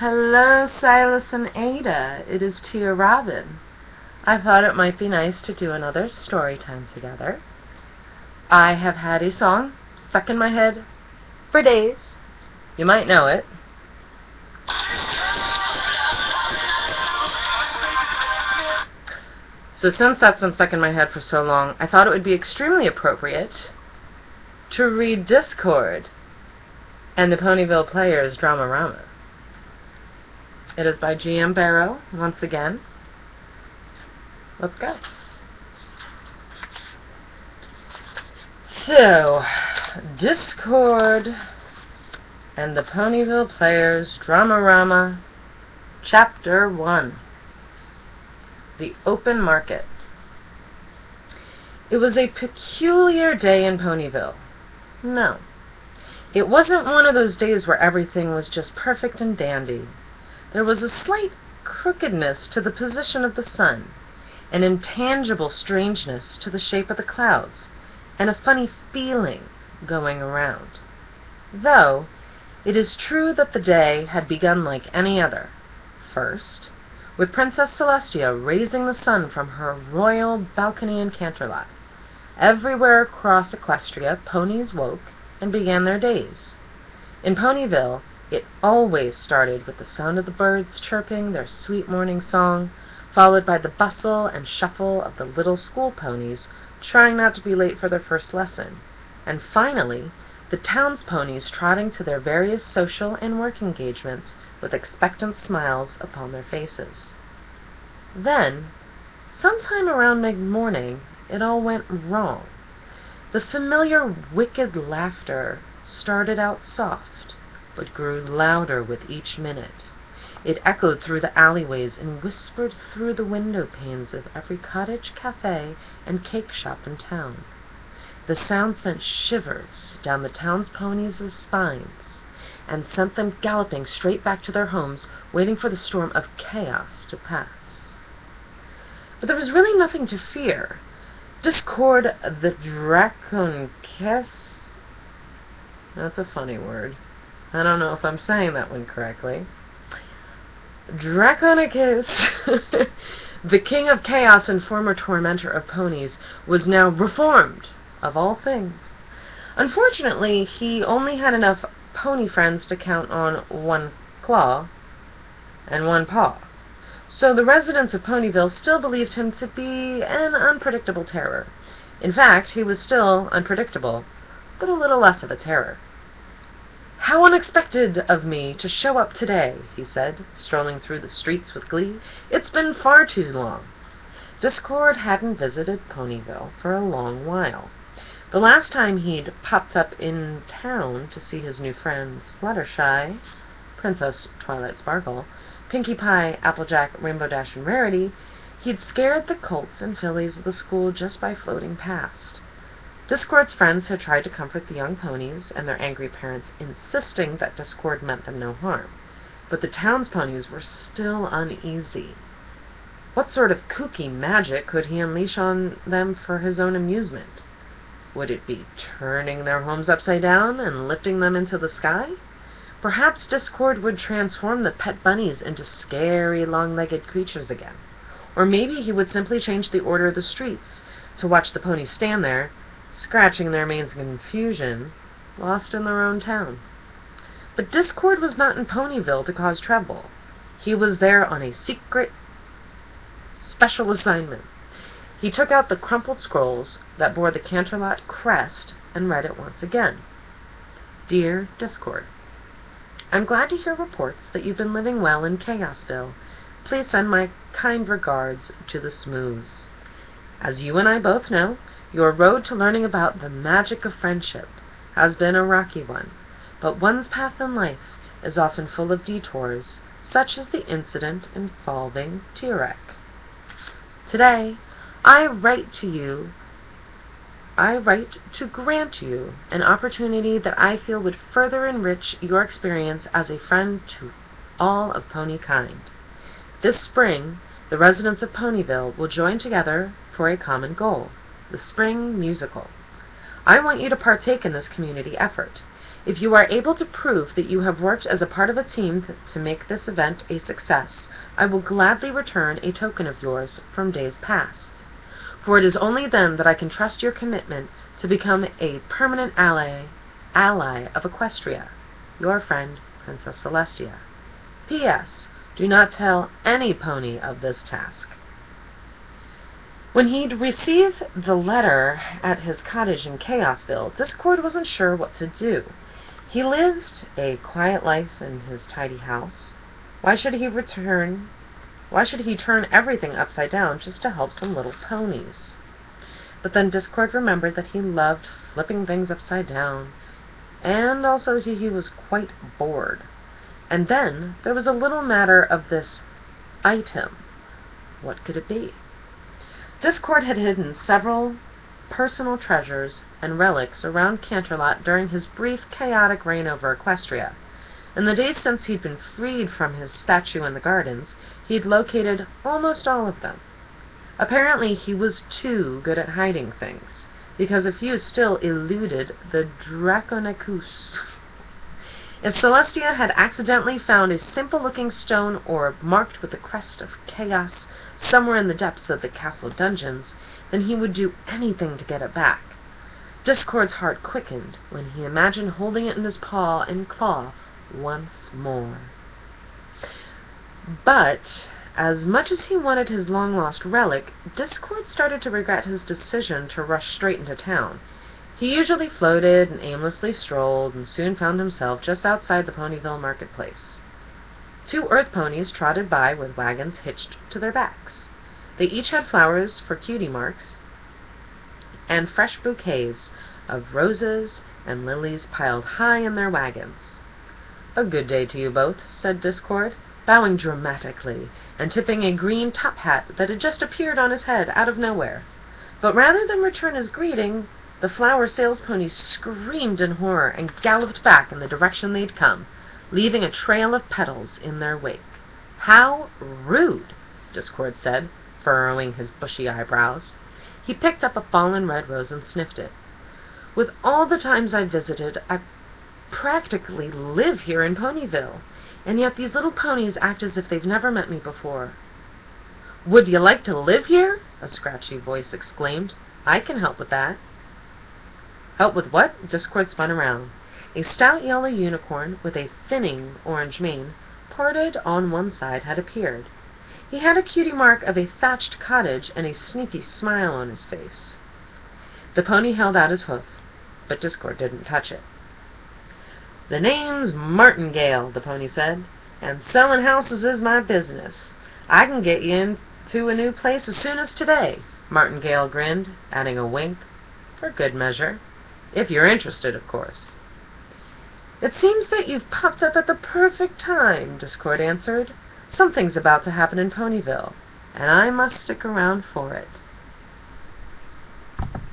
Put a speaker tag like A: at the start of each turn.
A: Hello, Silas and Ada. It is Tia Robyn. I thought it might be nice to do another story time together. I have had a song stuck in my head for days. You might know it. So since that's been stuck in my head for so long, I thought it would be extremely appropriate to read Discord and the Ponyville Players' Dramarama. It is by G.M. Barrow, once again. Let's go. So, Discord and the Ponyville Players' Dramarama, Chapter 1. The Open Market. It was a peculiar day in Ponyville. No, it wasn't one of those days where everything was just perfect and dandy. There was a slight crookedness to the position of the sun, an intangible strangeness to the shape of the clouds, and a funny feeling going around. Though, it is true that the day had begun like any other. First, with Princess Celestia raising the sun from her royal balcony in Canterlot. Everywhere across Equestria, ponies woke and began their days. In Ponyville, it always started with the sound of the birds chirping their sweet morning song, followed by the bustle and shuffle of the little school ponies trying not to be late for their first lesson, and finally, the town's ponies trotting to their various social and work engagements with expectant smiles upon their faces. Then, sometime around mid-morning, it all went wrong. The familiar wicked laughter started out soft, but grew louder with each minute. It echoed through the alleyways and whispered through the window panes of every cottage, cafe, and cake shop in town. The sound sent shivers down the town's ponies' spines, and sent them galloping straight back to their homes, waiting for the storm of chaos to pass. But there was really nothing to fear. Discord, the Draconicus. That's a funny word. I don't know if I'm saying that one correctly. Draconicus, the king of chaos and former tormentor of ponies, was now reformed, of all things. Unfortunately, he only had enough pony friends to count on one claw and one paw. So the residents of Ponyville still believed him to be an unpredictable terror. In fact, he was still unpredictable, but a little less of a terror. "How unexpected of me to show up today," he said, strolling through the streets with glee. "It's been far too long." Discord hadn't visited Ponyville for a long while. The last time he'd popped up in town to see his new friends Fluttershy, Princess Twilight Sparkle, Pinkie Pie, Applejack, Rainbow Dash, and Rarity, he'd scared the colts and fillies of the school just by floating past. Discord's friends had tried to comfort the young ponies and their angry parents, insisting that Discord meant them no harm. But the town's ponies were still uneasy. What sort of kooky magic could he unleash on them for his own amusement? Would it be turning their homes upside down and lifting them into the sky? Perhaps Discord would transform the pet bunnies into scary, long-legged creatures again. Or maybe he would simply change the order of the streets to watch the ponies stand there, scratching their manes in confusion, lost in their own town. But Discord was not in Ponyville to cause trouble. He was there on a secret, special assignment. He took out the crumpled scrolls that bore the Canterlot crest and read it once again. "Dear Discord, I'm glad to hear reports that you've been living well in Chaosville. Please send my kind regards to the Smooths. As you and I both know, your road to learning about the magic of friendship has been a rocky one, but one's path in life is often full of detours, such as the incident involving T-Rex. Today, I write to grant you an opportunity that I feel would further enrich your experience as a friend to all of pony kind. This spring, the residents of Ponyville will join together for a common goal, the Spring Musical. I want you to partake in this community effort. If you are able to prove that you have worked as a part of a team to make this event a success, I will gladly return a token of yours from days past. For it is only then that I can trust your commitment to become a permanent ally of Equestria. Your friend, Princess Celestia. P.S. Do not tell any pony of this task. When he'd received the letter at his cottage in Chaosville, Discord wasn't sure what to do. He lived a quiet life in his tidy house. Why should he turn everything upside down just to help some little ponies? But then Discord remembered that he loved flipping things upside down, and also he was quite bored. And then there was a little matter of this item. What could it be? Discord had hidden several personal treasures and relics around Canterlot during his brief, chaotic reign over Equestria. In the days since he'd been freed from his statue in the gardens, he'd located almost all of them. Apparently he was too good at hiding things, because a few still eluded the Draconicus. If Celestia had accidentally found a simple-looking stone orb marked with the crest of chaos somewhere in the depths of the castle dungeons, then he would do anything to get it back. Discord's heart quickened when he imagined holding it in his paw and claw once more. But, as much as he wanted his long-lost relic, Discord started to regret his decision to rush straight into town. He usually floated and aimlessly strolled, and soon found himself just outside the Ponyville marketplace. 2 earth ponies trotted by with wagons hitched to their backs. They each had flowers for cutie marks, and fresh bouquets of roses and lilies piled high in their wagons. "A good day to you both," said Discord, bowing dramatically and tipping a green top hat that had just appeared on his head out of nowhere. But rather than return his greeting, the flower sales ponies screamed in horror and galloped back in the direction they'd come, leaving a trail of petals in their wake. "How rude," Discord said, furrowing his bushy eyebrows. He picked up a fallen red rose and sniffed it. "With all the times I've visited, I practically live here in Ponyville, and yet these little ponies act as if they've never met me before." "Would you like to live here?" a scratchy voice exclaimed. "I can help with that." "Help with what?" Discord spun around. A stout yellow unicorn with a thinning orange mane, parted on one side, had appeared. He had a cutie mark of a thatched cottage and a sneaky smile on his face. The pony held out his hoof, but Discord didn't touch it. "The name's Martingale," the pony said, "and selling houses is my business. I can get you into a new place as soon as today." Martingale grinned, adding a wink, for good measure. "If you're interested, of course." "It seems that you've popped up at the perfect time," Discord answered. "Something's about to happen in Ponyville, and I must stick around for it."